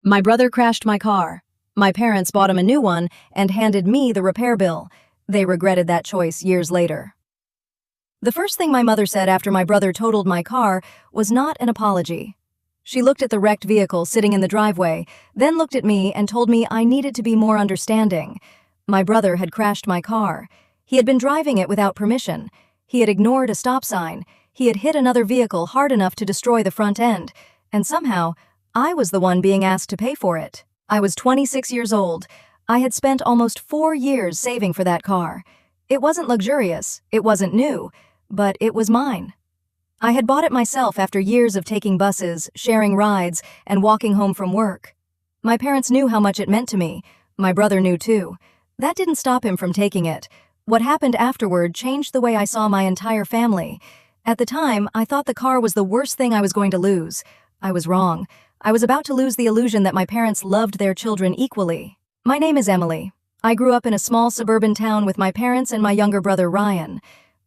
My brother crashed my car. My parents bought him a new one and handed me the repair bill. They regretted that choice years later. The first thing my mother said after my brother totaled my car was not an apology. She looked at the wrecked vehicle sitting in the driveway, then looked at me and told me I needed to be more understanding. My brother had crashed my car. He had been driving it without permission. He had ignored a stop sign. He had hit another vehicle hard enough to destroy the front end. And somehow, I was the one being asked to pay for it. I was 26 years old. I had spent almost 4 years saving for that car. It wasn't luxurious. It wasn't new. But it was mine. I had bought it myself after years of taking buses, sharing rides, and walking home from work. My parents knew how much it meant to me. My brother knew too. That didn't stop him from taking it. What happened afterward changed the way I saw my entire family. At the time, I thought the car was the worst thing I was going to lose. I was wrong. I was about to lose the illusion that my parents loved their children equally. My name is Emily. I grew up in a small suburban town with my parents and my younger brother Ryan.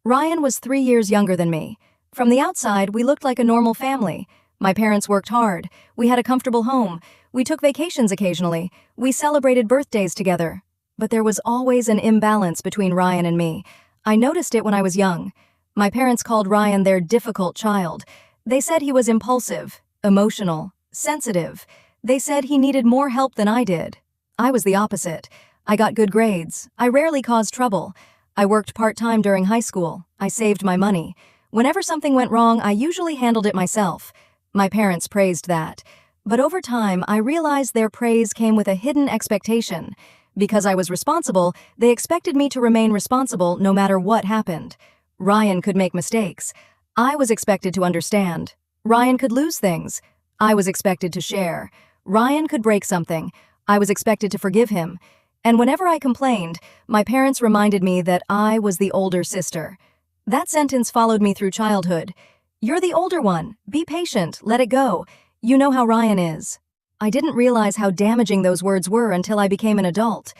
Ryan was 3 years younger than me. From the outside, we looked like a normal family. My parents worked hard. We had a comfortable home. We took vacations occasionally. We celebrated birthdays together. But there was always an imbalance between Ryan and me. I noticed it when I was young. My parents called Ryan their difficult child. They said he was impulsive, emotional, sensitive. They said he needed more help than I did. I was the opposite. I got good grades. I rarely caused trouble. I worked part-time during high school. I saved my money. Whenever something went wrong, I usually handled it myself. My parents praised that. But over time, I realized their praise came with a hidden expectation. Because I was responsible, they expected me to remain responsible no matter what happened. Ryan could make mistakes. I was expected to understand. Ryan could lose things. I was expected to share. Ryan could break something. I was expected to forgive him. And whenever I complained, my parents reminded me that I was the older sister. That sentence followed me through childhood. You're the older one. Be patient. Let it go. You know how Ryan is. I didn't realize how damaging those words were until I became an adult.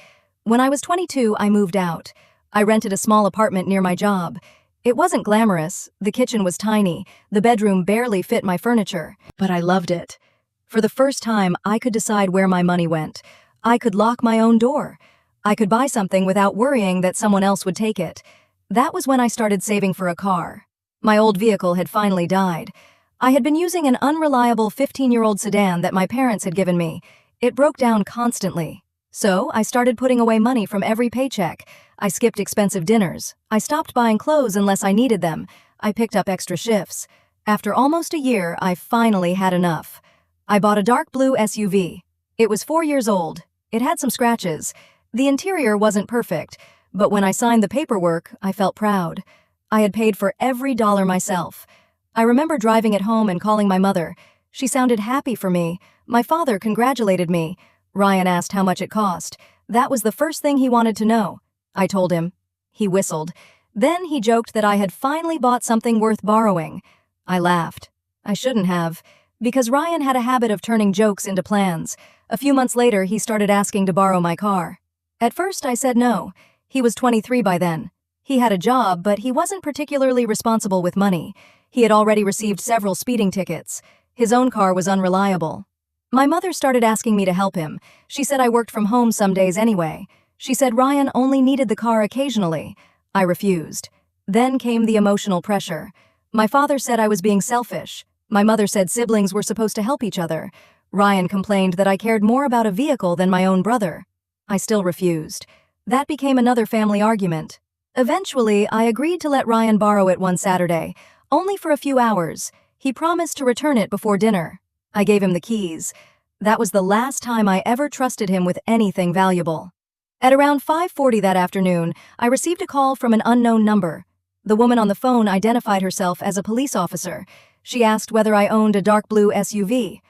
When I was 22, I moved out. I rented a small apartment near my job. It wasn't glamorous. The kitchen was tiny. The bedroom barely fit my furniture. But I loved it. For the first time, I could decide where my money went. I could lock my own door. I could buy something without worrying that someone else would take it. That was when I started saving for a car. My old vehicle had finally died. I had been using an unreliable 15-year-old sedan that my parents had given me. It broke down constantly. So I started putting away money from every paycheck. I skipped expensive dinners. I stopped buying clothes unless I needed them. I picked up extra shifts. After almost a year, I finally had enough. I bought a dark blue SUV. It was 4 years old. It had some scratches. The interior wasn't perfect, but when I signed the paperwork, I felt proud. I had paid for every dollar myself. I remember driving it home and calling my mother. She sounded happy for me. My father congratulated me. Ryan asked how much it cost. That was the first thing he wanted to know. I told him. He whistled. Then he joked that I had finally bought something worth borrowing. I laughed. I shouldn't have, because Ryan had a habit of turning jokes into plans. A few months later, he started asking to borrow my car. At first, I said no. He was 23 by then. He had a job, but he wasn't particularly responsible with money. He had already received several speeding tickets. His own car was unreliable. My mother started asking me to help him. She said I worked from home some days anyway. She said Ryan only needed the car occasionally. I refused. Then came the emotional pressure. My father said I was being selfish. My mother said siblings were supposed to help each other. Ryan complained that I cared more about a vehicle than my own brother. I still refused. That became another family argument. Eventually, I agreed to let Ryan borrow it one Saturday, only for a few hours. He promised to return it before dinner. I gave him the keys. That was the last time I ever trusted him with anything valuable. At around 5:40 that afternoon, I received a call from an unknown number. The woman on the phone identified herself as a police officer. She asked whether I owned a dark blue SUV.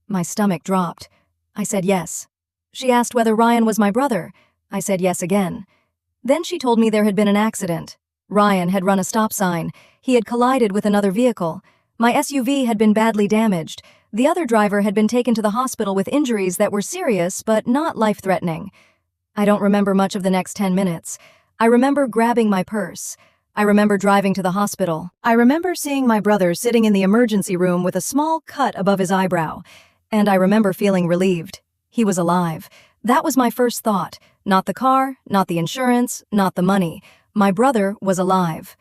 My stomach dropped. I said yes. She asked whether Ryan was my brother. I said yes again. Then she told me there had been an accident. Ryan had run a stop sign. He had collided with another vehicle. My SUV had been badly damaged. The other driver had been taken to the hospital with injuries that were serious but not life-threatening. I don't remember much of the next 10 minutes. I remember grabbing my purse. I remember driving to the hospital. I remember seeing my brother sitting in the emergency room with a small cut above his eyebrow. And I remember feeling relieved. He was alive. That was my first thought. Not the car, not the insurance, not the money. My brother was alive.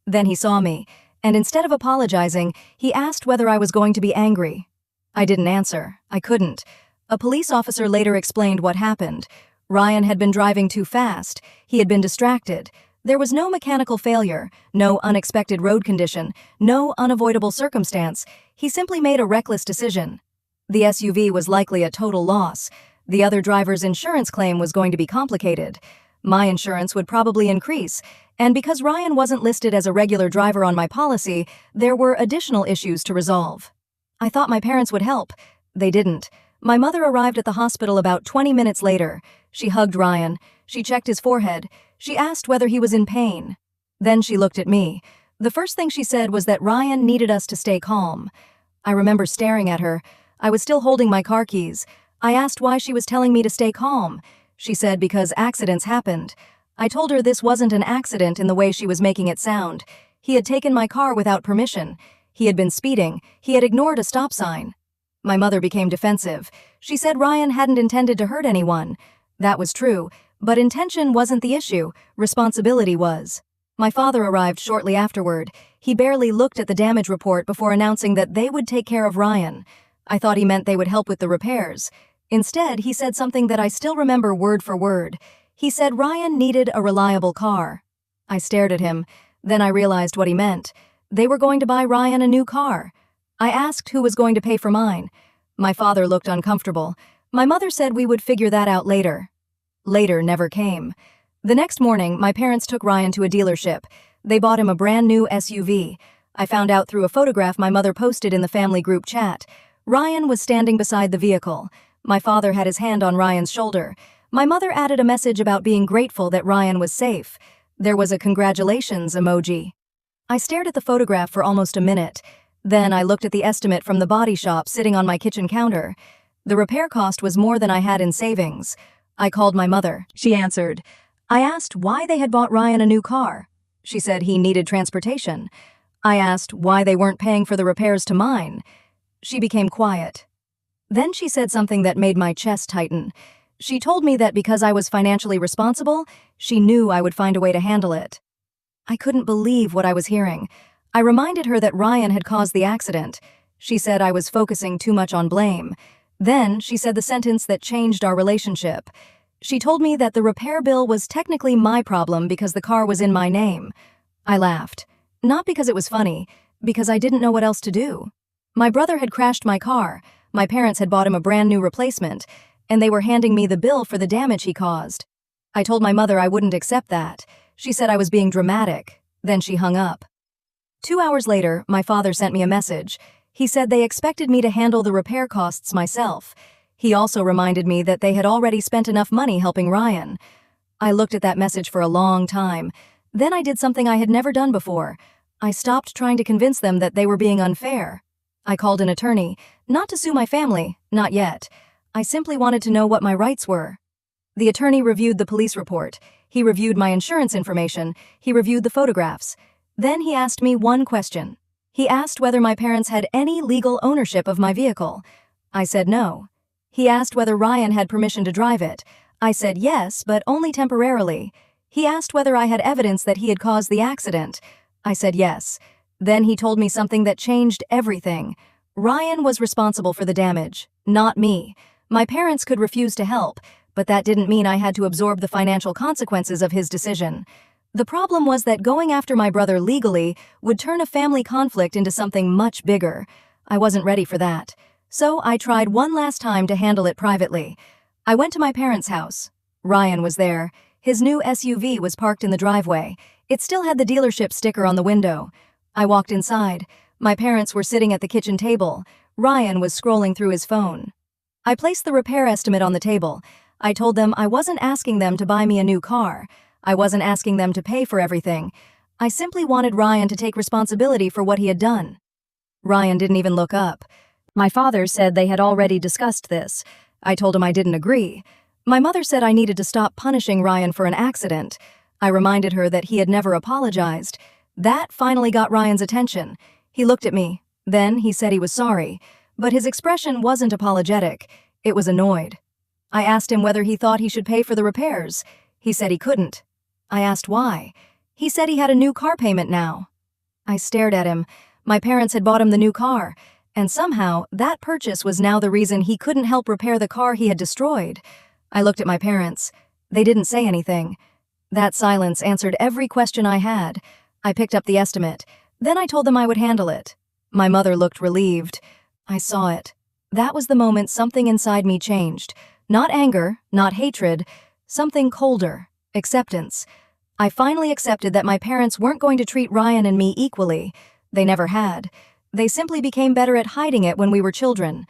Then he saw me, and instead of apologizing, he asked whether I was going to be angry. I didn't answer. I couldn't. A police officer later explained what happened. Ryan had been driving too fast. He had been distracted. There was no mechanical failure, no unexpected road condition, no unavoidable circumstance. He simply made a reckless decision. The SUV was likely a total loss. The other driver's insurance claim was going to be complicated. My insurance would probably increase, and because Ryan wasn't listed as a regular driver on my policy, there were additional issues to resolve. I thought my parents would help. They didn't. My mother arrived at the hospital about 20 minutes later. She hugged Ryan. She checked his forehead. She asked whether he was in pain. Then she looked at me. The first thing she said was that Ryan needed us to stay calm. I remember staring at her. I was still holding my car keys. I asked why she was telling me to stay calm. She said because accidents happened. I told her this wasn't an accident in the way she was making it sound. He had taken my car without permission. He had been speeding. He had ignored a stop sign. My mother became defensive. She said Ryan hadn't intended to hurt anyone. That was true, but intention wasn't the issue. Responsibility was. My father arrived shortly afterward. He barely looked at the damage report before announcing that they would take care of Ryan. I thought he meant they would help with the repairs. Instead, he said something that I still remember word for word. He said Ryan needed a reliable car. I stared at him. Then I realized what he meant. They were going to buy Ryan a new car. I asked who was going to pay for mine. My father looked uncomfortable. My mother said we would figure that out later. Later never came. The next morning, my parents took Ryan to a dealership. They bought him a brand new SUV. I found out through a photograph my mother posted in the family group chat. Ryan was standing beside the vehicle. My father had his hand on Ryan's shoulder. My mother added a message about being grateful that Ryan was safe. There was a congratulations emoji. I stared at the photograph for almost a minute. Then I looked at the estimate from the body shop sitting on my kitchen counter. The repair cost was more than I had in savings. I called my mother. She answered. I asked why they had bought Ryan a new car. She said he needed transportation. I asked why they weren't paying for the repairs to mine. She became quiet. Then she said something that made my chest tighten. She told me that because I was financially responsible, she knew I would find a way to handle it. I couldn't believe what I was hearing. I reminded her that Ryan had caused the accident. She said I was focusing too much on blame. Then she said the sentence that changed our relationship. She told me that the repair bill was technically my problem because the car was in my name. I laughed. Not because it was funny, because I didn't know what else to do. My brother had crashed my car. My parents had bought him a brand new replacement, and they were handing me the bill for the damage he caused. I told my mother I wouldn't accept that. She said I was being dramatic. Then she hung up. 2 hours later, my father sent me a message. He said they expected me to handle the repair costs myself. He also reminded me that they had already spent enough money helping Ryan. I looked at that message for a long time. Then I did something I had never done before. I stopped trying to convince them that they were being unfair. I called an attorney, not to sue my family, not yet. I simply wanted to know what my rights were. The attorney reviewed the police report. He reviewed my insurance information. He reviewed the photographs. Then he asked me one question. He asked whether my parents had any legal ownership of my vehicle. I said no. He asked whether Ryan had permission to drive it. I said yes, but only temporarily. He asked whether I had evidence that he had caused the accident. I said yes. Then he told me something that changed everything. Ryan was responsible for the damage, not me. My parents could refuse to help, but that didn't mean I had to absorb the financial consequences of his decision. The problem was that going after my brother legally would turn a family conflict into something much bigger. I wasn't ready for that. So I tried one last time to handle it privately. I went to my parents' house. Ryan was there. His new SUV was parked in the driveway. It still had the dealership sticker on the window. I walked inside. My parents were sitting at the kitchen table. Ryan was scrolling through his phone. I placed the repair estimate on the table. I told them I wasn't asking them to buy me a new car. I wasn't asking them to pay for everything. I simply wanted Ryan to take responsibility for what he had done. Ryan didn't even look up. My father said they had already discussed this. I told him I didn't agree. My mother said I needed to stop punishing Ryan for an accident. I reminded her that he had never apologized. That finally got Ryan's attention. He looked at me. Then he said he was sorry. but his expression wasn't apologetic, it was annoyed. I asked him whether he thought he should pay for the repairs. He said he couldn't. I asked why. He said he had a new car payment now. I stared at him. My parents had bought him the new car, and somehow that purchase was now the reason he couldn't help repair the car he had destroyed. I looked at my parents. They didn't say anything. That silence answered every question I had. I picked up the estimate. Then I told them I would handle it. My mother looked relieved. I saw it. That was the moment something inside me changed. Not anger, not hatred, something colder, acceptance. I finally accepted that my parents weren't going to treat Ryan and me equally. They never had. They simply became better at hiding it when we were children.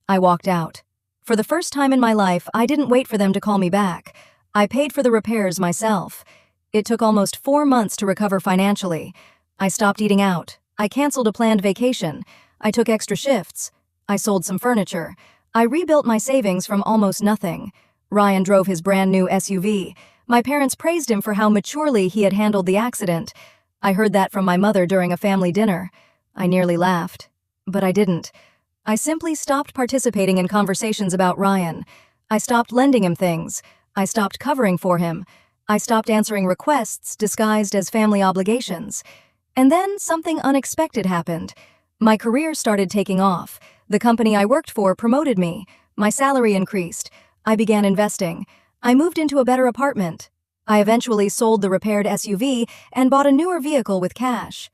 I walked out. For the first time in my life, I didn't wait for them to call me back. I paid for the repairs myself. It took almost 4 months to recover financially. I stopped eating out. I canceled a planned vacation. I took extra shifts. I sold some furniture. I rebuilt my savings from almost nothing. Ryan drove his brand new SUV. My parents praised him for how maturely he had handled the accident. I heard that from my mother during a family dinner. I nearly laughed. But I didn't. I simply stopped participating in conversations about Ryan. I stopped lending him things. I stopped covering for him. I stopped answering requests disguised as family obligations. And then something unexpected happened. My career started taking off. The company I worked for promoted me. My salary increased. I began investing. I moved into a better apartment. I eventually sold the repaired SUV and bought a newer vehicle with cash.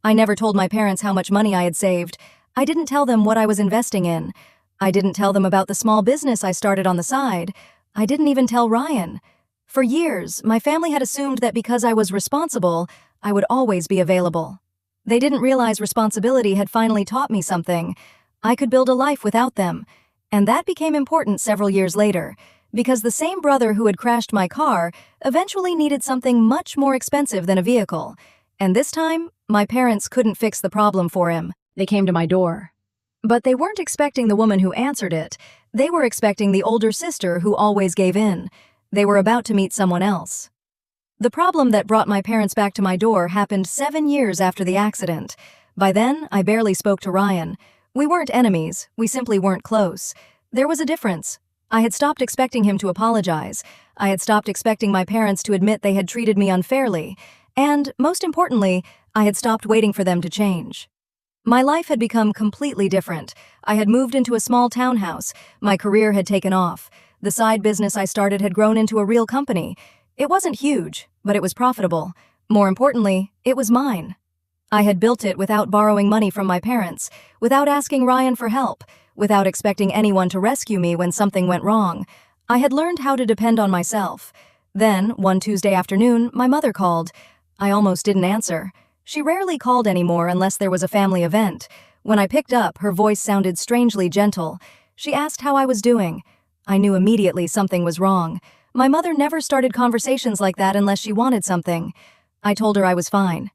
I never told my parents how much money I had saved. I didn't tell them what I was investing in. I didn't tell them about the small business I started on the side. I didn't even tell Ryan. For years, my family had assumed that because I was responsible, I would always be available. They didn't realize responsibility had finally taught me something. I could build a life without them. And that became important several years later, because the same brother who had crashed my car eventually needed something much more expensive than a vehicle. And this time, my parents couldn't fix the problem for him. They came to my door. But they weren't expecting the woman who answered it. They were expecting the older sister who always gave in. They were about to meet someone else. The problem that brought my parents back to my door happened 7 years after the accident. By then, I barely spoke to Ryan. We weren't enemies, we simply weren't close. There was a difference. I had stopped expecting him to apologize. I had stopped expecting my parents to admit they had treated me unfairly. And, most importantly, I had stopped waiting for them to change. My life had become completely different. I had moved into a small townhouse. My career had taken off. The side business I started had grown into a real company. It wasn't huge, but it was profitable. More importantly, it was mine. I had built it without borrowing money from my parents, without asking Ryan for help, without expecting anyone to rescue me when something went wrong. I had learned how to depend on myself. Then, one Tuesday afternoon, my mother called. I almost didn't answer. She rarely called anymore unless there was a family event. When I picked up, her voice sounded strangely gentle. She asked how I was doing. I knew immediately something was wrong. My mother never started conversations like that unless she wanted something. I told her I was fine.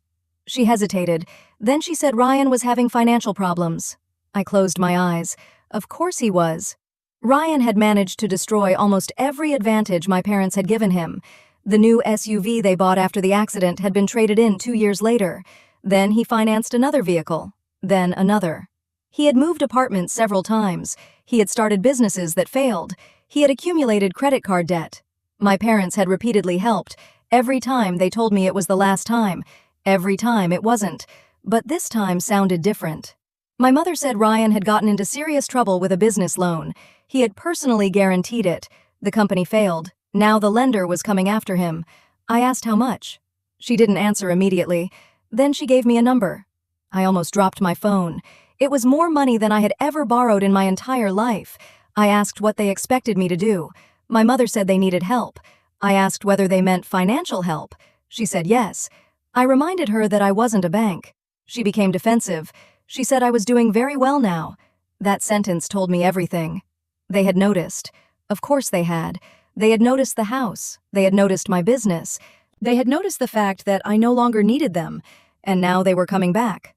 She hesitated. Then she said Ryan was having financial problems. I closed my eyes. Of course he was. Ryan had managed to destroy almost every advantage my parents had given him. The new SUV they bought after the accident had been traded in 2 years later. Then he financed another vehicle. Then another. He had moved apartments several times. He had started businesses that failed. He had accumulated credit card debt. My parents had repeatedly helped. Every time they told me it was the last time. Every time it wasn't. But this time sounded different. My mother said Ryan had gotten into serious trouble with a business loan. He had personally guaranteed it. The company failed. Now the lender was coming after him. I asked how much. She didn't answer immediately. Then she gave me a number. I almost dropped my phone. It was more money than I had ever borrowed in my entire life. I asked what they expected me to do. My mother said they needed help. I asked whether they meant financial help. She said yes. I reminded her that I wasn't a bank. She became defensive. She said I was doing very well now. That sentence told me everything. They had noticed. Of course they had. They had noticed the house. They had noticed my business. They had noticed the fact that I no longer needed them. And now they were coming back.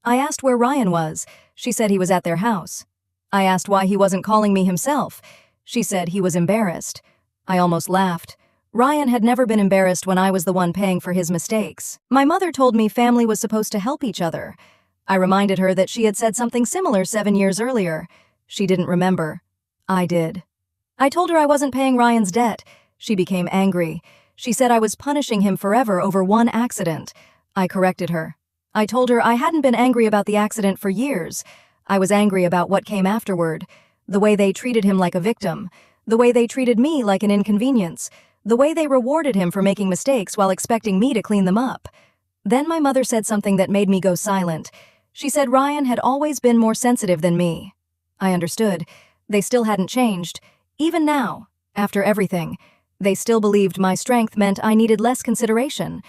I asked where Ryan was. She said he was at their house. I asked why he wasn't calling me himself. She said he was embarrassed. I almost laughed. Ryan had never been embarrassed when I was the one paying for his mistakes. My mother told me family was supposed to help each other. I reminded her that she had said something similar 7 years earlier. She didn't remember. I did. I told her I wasn't paying Ryan's debt. She became angry. She said I was punishing him forever over one accident. I corrected her. I told her I hadn't been angry about the accident for years. I was angry about what came afterward. The way they treated him like a victim. The way they treated me like an inconvenience. The way they rewarded him for making mistakes while expecting me to clean them up. Then my mother said something that made me go silent. She said Ryan had always been more sensitive than me. I understood. They still hadn't changed. Even now, after everything, they still believed my strength meant I needed less consideration.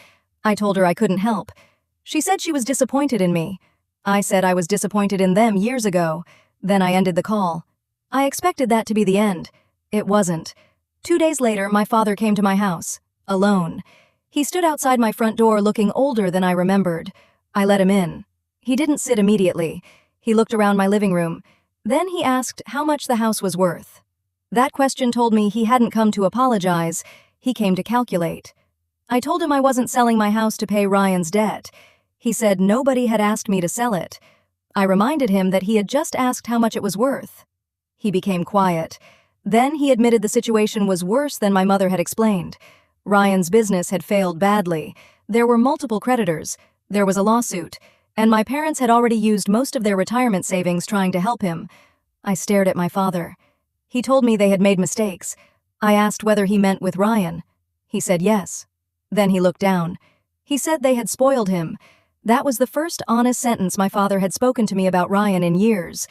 I told her I couldn't help. She said she was disappointed in me. I said I was disappointed in them years ago. Then I ended the call. I expected that to be the end. It wasn't. 2 days later, my father came to my house, alone. He stood outside my front door looking older than I remembered. I let him in. He didn't sit immediately. He looked around my living room. Then he asked how much the house was worth. That question told me he hadn't come to apologize. He came to calculate. I told him I wasn't selling my house to pay Ryan's debt. He said nobody had asked me to sell it. I reminded him that he had just asked how much it was worth. He became quiet. Then he admitted the situation was worse than my mother had explained. Ryan's business had failed badly. There were multiple creditors. There was a lawsuit. And my parents had already used most of their retirement savings trying to help him. I stared at my father. He told me they had made mistakes. I asked whether he meant with Ryan. He said yes. Then he looked down. He said they had spoiled him. That was the first honest sentence my father had spoken to me about Ryan in years.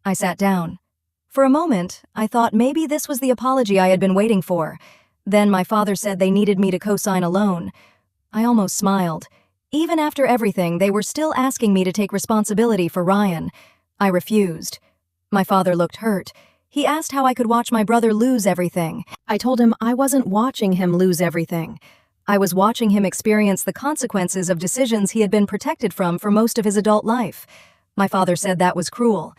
I sat down. For a moment, I thought maybe this was the apology I had been waiting for. Then my father said they needed me to co-sign a loan. I almost smiled. Even after everything, they were still asking me to take responsibility for Ryan. I refused. My father looked hurt. He asked how I could watch my brother lose everything. I told him I wasn't watching him lose everything. I was watching him experience the consequences of decisions he had been protected from for most of his adult life. My father said that was cruel.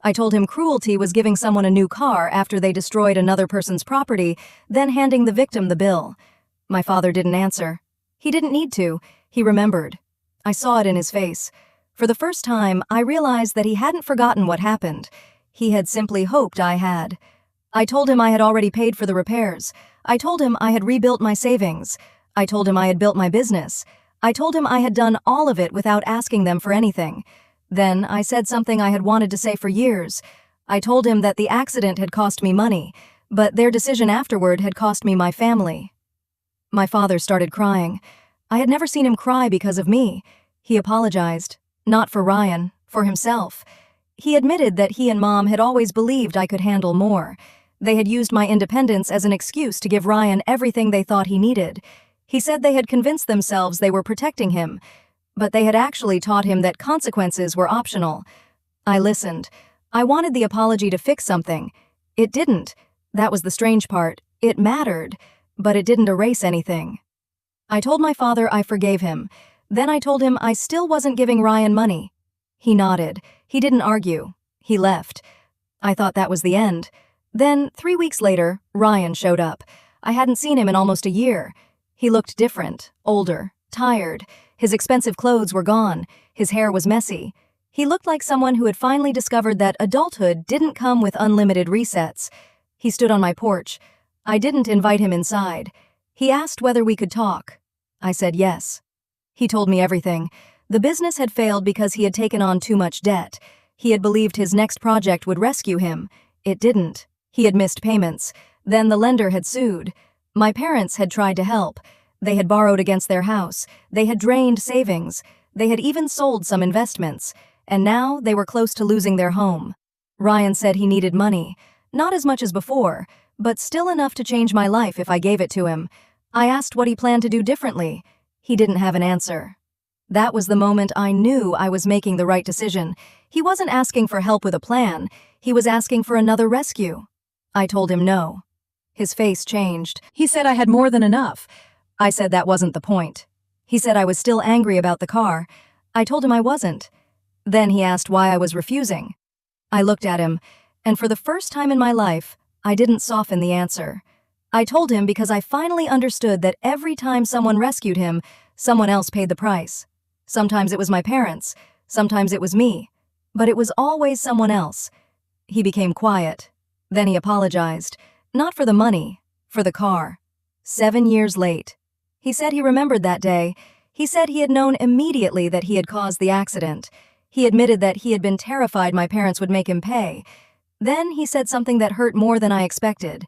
I told him cruelty was giving someone a new car after they destroyed another person's property, then handing the victim the bill. My father didn't answer. He didn't need to. He remembered. I saw it in his face. For the first time, I realized that he hadn't forgotten what happened. He had simply hoped I had. I told him I had already paid for the repairs. I told him I had rebuilt my savings. I told him I had built my business. I told him I had done all of it without asking them for anything. Then I said something I had wanted to say for years. I told him that the accident had cost me money, but their decision afterward had cost me my family. My father started crying. I had never seen him cry because of me. He apologized. Not for Ryan, for himself. He admitted that he and Mom had always believed I could handle more. They had used my independence as an excuse to give Ryan everything they thought he needed. He said they had convinced themselves they were protecting him, but they had actually taught him that consequences were optional. I listened. I wanted the apology to fix something. It didn't. That was the strange part. It mattered, but it didn't erase anything. I told my father I forgave him. Then I told him I still wasn't giving Ryan money. He nodded. He didn't argue. He left. I thought that was the end. Then, 3 weeks later, Ryan showed up. I hadn't seen him in almost a year. He looked different, older, tired. His expensive clothes were gone. His hair was messy. He looked like someone who had finally discovered that adulthood didn't come with unlimited resets. He stood on my porch. I didn't invite him inside. He asked whether we could talk. I said yes. He told me everything. The business had failed because he had taken on too much debt. He had believed his next project would rescue him. It didn't. He had missed payments. Then the lender had sued. My parents had tried to help. They had borrowed against their house. They had drained savings. They had even sold some investments. And now they were close to losing their home. Ryan said he needed money. Not as much as before, but still enough to change my life if I gave it to him. I asked what he planned to do differently. He didn't have an answer. That was the moment I knew I was making the right decision. He wasn't asking for help with a plan. He was asking for another rescue. I told him no. His face changed. He said I had more than enough. I said that wasn't the point. He said I was still angry about the car. I told him I wasn't. Then he asked why I was refusing. I looked at him, and for the first time in my life, I didn't soften the answer. I told him because I finally understood that every time someone rescued him, someone else paid the price. Sometimes it was my parents. Sometimes it was me, but it was always someone else. He became quiet. Then he apologized. Not for the money, for the car. 7 years late. He said he remembered that day. He said he had known immediately that he had caused the accident. He admitted that he had been terrified my parents would make him pay. Then he said something that hurt more than I expected.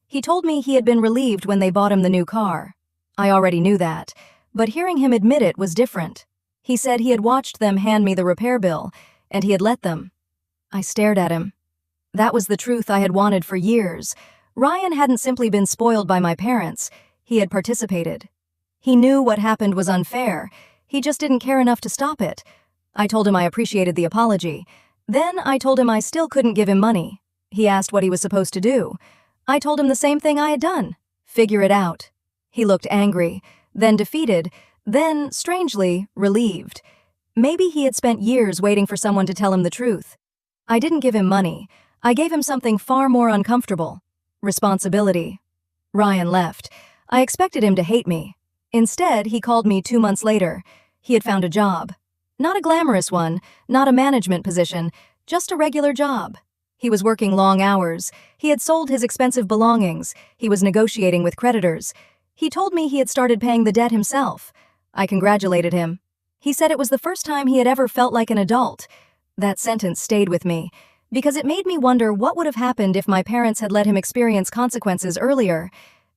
He told me he had been relieved when they bought him the new car. I already knew that, but hearing him admit it was different. He said he had watched them hand me the repair bill, and he had let them. I stared at him. That was the truth I had wanted for years. Ryan hadn't simply been spoiled by my parents. He had participated. He knew what happened was unfair. He just didn't care enough to stop it. I told him I appreciated the apology. Then I told him I still couldn't give him money. He asked what he was supposed to do. I told him the same thing I had done. Figure it out. He looked angry, then defeated, then, strangely, relieved. Maybe he had spent years waiting for someone to tell him the truth. I didn't give him money. I gave him something far more uncomfortable. Responsibility. Ryan left. I expected him to hate me. Instead, he called me 2 months later. He had found a job. Not a glamorous one, not a management position, just a regular job. He was working long hours. He had sold his expensive belongings. He was negotiating with creditors. He told me he had started paying the debt himself. I congratulated him. He said it was the first time he had ever felt like an adult. That sentence stayed with me, because it made me wonder what would have happened if my parents had let him experience consequences earlier.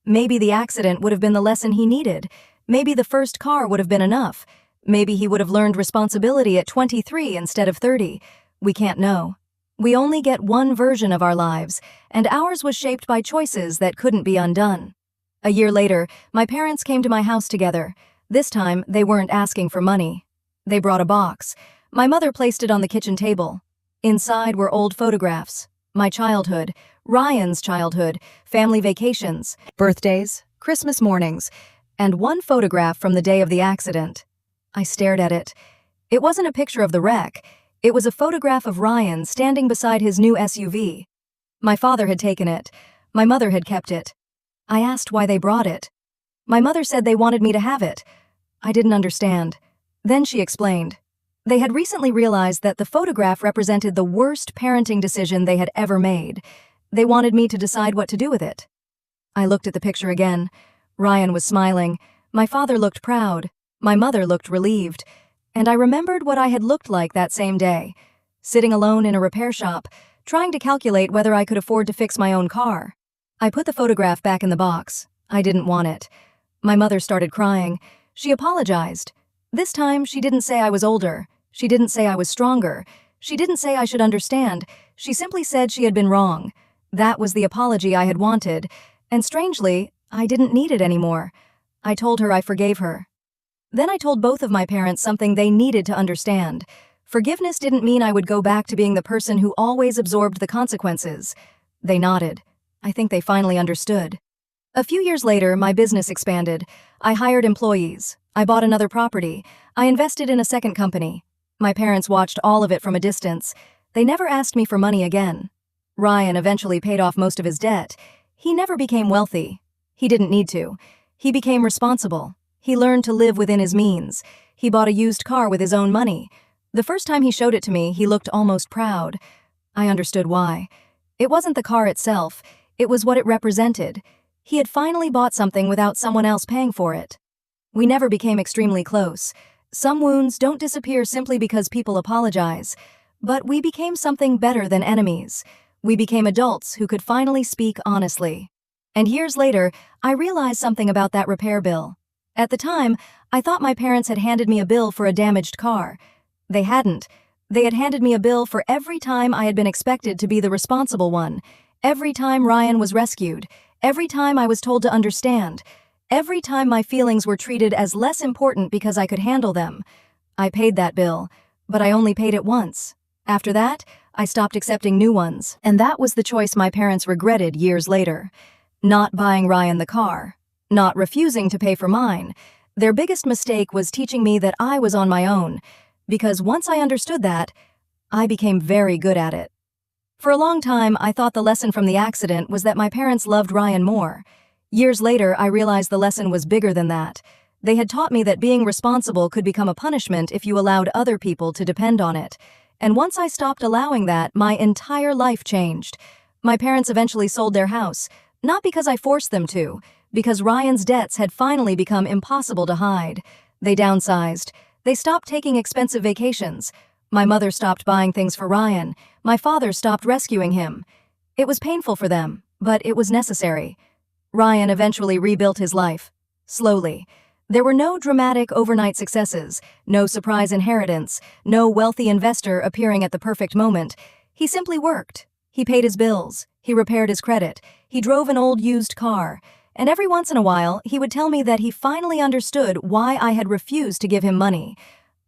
Maybe the accident would have been the lesson he needed. Maybe the first car would have been enough. Maybe he would have learned responsibility at 23 instead of 30. We can't know. We only get one version of our lives, and ours was shaped by choices that couldn't be undone. A year later, my parents came to my house together. This time, they weren't asking for money. They brought a box. My mother placed it on the kitchen table. Inside were old photographs. My childhood, Ryan's childhood, family vacations, birthdays, Christmas mornings, and one photograph from the day of the accident. I stared at it. It wasn't a picture of the wreck. It was a photograph of Ryan standing beside his new SUV. My father had taken it. My mother had kept it. I asked why they brought it. My mother said they wanted me to have it. I didn't understand. Then she explained. They had recently realized that the photograph represented the worst parenting decision they had ever made. They wanted me to decide what to do with it. I looked at the picture again. Ryan was smiling. My father looked proud. My mother looked relieved. And I remembered what I had looked like that same day, sitting alone in a repair shop, trying to calculate whether I could afford to fix my own car. I put the photograph back in the box. I didn't want it. My mother started crying. She apologized. This time, she didn't say I was older. She didn't say I was stronger. She didn't say I should understand. She simply said she had been wrong. That was the apology I had wanted. And strangely, I didn't need it anymore. I told her I forgave her. Then I told both of my parents something they needed to understand. Forgiveness didn't mean I would go back to being the person who always absorbed the consequences. They nodded. I think they finally understood. A few years later, my business expanded. I hired employees. I bought another property. I invested in a second company. My parents watched all of it from a distance. They never asked me for money again. Ryan eventually paid off most of his debt. He never became wealthy. He didn't need to. He became responsible. He learned to live within his means. He bought a used car with his own money. The first time he showed it to me, he looked almost proud. I understood why. It wasn't the car itself. It was what it represented. He had finally bought something without someone else paying for it. We never became extremely close. Some wounds don't disappear simply because people apologize. But we became something better than enemies. We became adults who could finally speak honestly. And years later, I realized something about that repair bill. At the time, I thought my parents had handed me a bill for a damaged car. They hadn't. They had handed me a bill for every time I had been expected to be the responsible one, every time Ryan was rescued, every time I was told to understand, every time my feelings were treated as less important because I could handle them. I paid that bill, but I only paid it once. After that, I stopped accepting new ones, and that was the choice my parents regretted years later. Not buying Ryan the car. Not refusing to pay for mine. Their biggest mistake was teaching me that I was on my own, because once I understood that, I became very good at it. For a long time, I thought the lesson from the accident was that my parents loved Ryan more. Years later, I realized the lesson was bigger than that. They had taught me that being responsible could become a punishment if you allowed other people to depend on it. And once I stopped allowing that, my entire life changed. My parents eventually sold their house, not because I forced them to, because Ryan's debts had finally become impossible to hide. They downsized. They stopped taking expensive vacations. My mother stopped buying things for Ryan. My father stopped rescuing him. It was painful for them, but it was necessary. Ryan eventually rebuilt his life. Slowly. There were no dramatic overnight successes, no surprise inheritance, no wealthy investor appearing at the perfect moment. He simply worked. He paid his bills. He repaired his credit. He drove an old used car. And every once in a while, he would tell me that he finally understood why I had refused to give him money.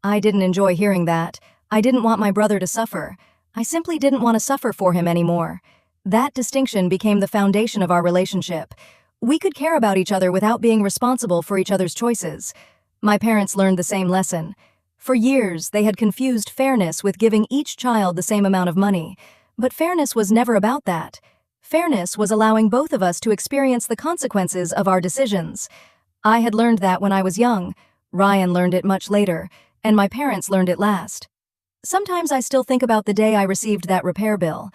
I didn't enjoy hearing that. I didn't want my brother to suffer. I simply didn't want to suffer for him anymore. That distinction became the foundation of our relationship. We could care about each other without being responsible for each other's choices. My parents learned the same lesson. For years, they had confused fairness with giving each child the same amount of money. But fairness was never about that. Fairness was allowing both of us to experience the consequences of our decisions. I had learned that when I was young. Ryan learned it much later, and my parents learned it last. Sometimes I still think about the day I received that repair bill.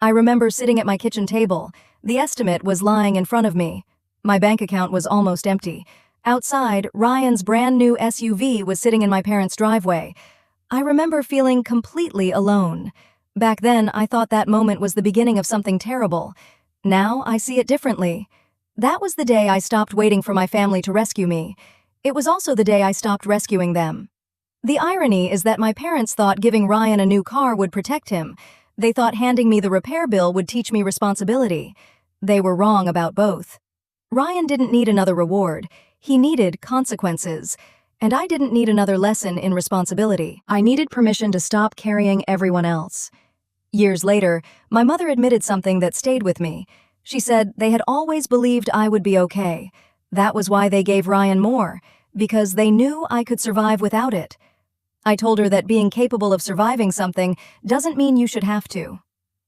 I remember sitting at my kitchen table. The estimate was lying in front of me. My bank account was almost empty. Outside, Ryan's brand new SUV was sitting in my parents' driveway. I remember feeling completely alone. Back then, I thought that moment was the beginning of something terrible. Now, I see it differently. That was the day I stopped waiting for my family to rescue me. It was also the day I stopped rescuing them. The irony is that my parents thought giving Ryan a new car would protect him. They thought handing me the repair bill would teach me responsibility. They were wrong about both. Ryan didn't need another reward. He needed consequences. And I didn't need another lesson in responsibility. I needed permission to stop carrying everyone else. Years later, my mother admitted something that stayed with me. She said they had always believed I would be okay. That was why they gave Ryan more, because they knew I could survive without it. I told her that being capable of surviving something doesn't mean you should have to.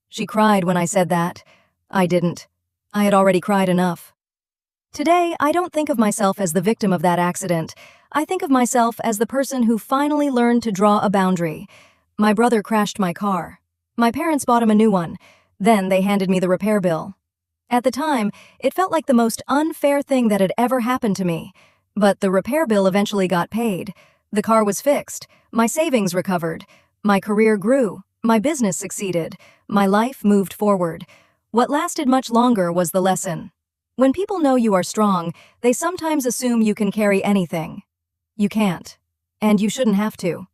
She cried when I said that. I didn't. I had already cried enough. Today, I don't think of myself as the victim of that accident. I think of myself as the person who finally learned to draw a boundary. My brother crashed my car. My parents bought him a new one. Then they handed me the repair bill. At the time, it felt like the most unfair thing that had ever happened to me. But the repair bill eventually got paid. The car was fixed. My savings recovered. My career grew. My business succeeded. My life moved forward. What lasted much longer was the lesson. When people know you are strong, they sometimes assume you can carry anything. You can't. And you shouldn't have to.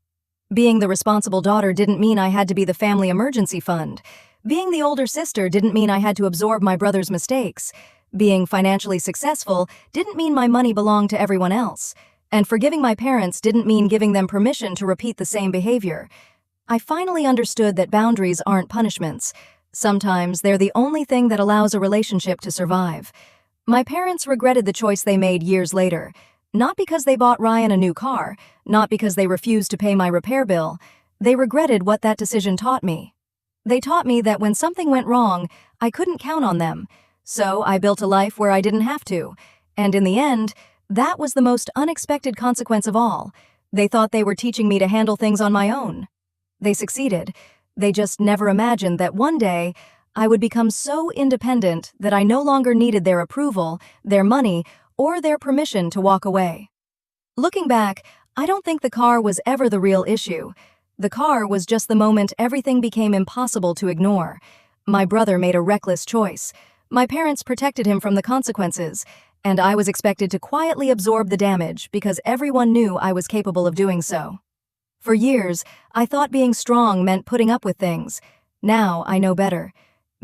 Being the responsible daughter didn't mean I had to be the family emergency fund. Being the older sister didn't mean I had to absorb my brother's mistakes. Being financially successful didn't mean my money belonged to everyone else. And forgiving my parents didn't mean giving them permission to repeat the same behavior. I finally understood that boundaries aren't punishments. Sometimes they're the only thing that allows a relationship to survive. My parents regretted the choice they made years later. Not because they bought Ryan a new car, not because they refused to pay my repair bill. They regretted what that decision taught me. They taught me that when something went wrong, I couldn't count on them. So I built a life where I didn't have to. And in the end, that was the most unexpected consequence of all. They thought they were teaching me to handle things on my own. They succeeded. They just never imagined that one day, I would become so independent that I no longer needed their approval, their money, or their permission to walk away. Looking back, I don't think the car was ever the real issue. The car was just the moment everything became impossible to ignore. My brother made a reckless choice. My parents protected him from the consequences, and I was expected to quietly absorb the damage because everyone knew I was capable of doing so. For years, I thought being strong meant putting up with things. Now I know better.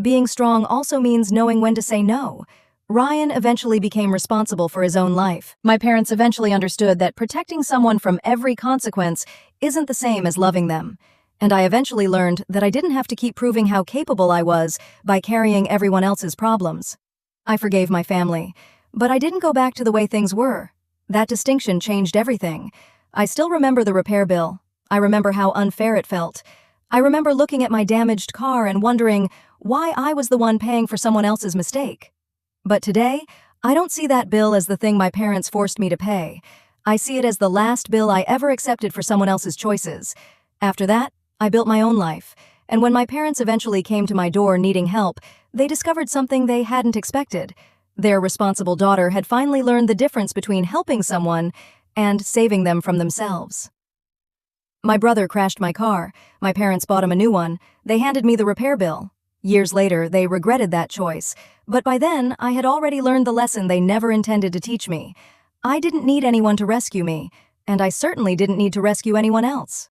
Being strong also means knowing when to say no. Ryan eventually became responsible for his own life. My parents eventually understood that protecting someone from every consequence isn't the same as loving them. And I eventually learned that I didn't have to keep proving how capable I was by carrying everyone else's problems. I forgave my family, but I didn't go back to the way things were. That distinction changed everything. I still remember the repair bill. I remember how unfair it felt. I remember looking at my damaged car and wondering why I was the one paying for someone else's mistake. But today, I don't see that bill as the thing my parents forced me to pay. I see it as the last bill I ever accepted for someone else's choices. After that, I built my own life, and when my parents eventually came to my door needing help, they discovered something they hadn't expected. Their responsible daughter had finally learned the difference between helping someone and saving them from themselves. My brother crashed my car. My parents bought him a new one. They handed me the repair bill. Years later, they regretted that choice, but by then, I had already learned the lesson they never intended to teach me. I didn't need anyone to rescue me, and I certainly didn't need to rescue anyone else.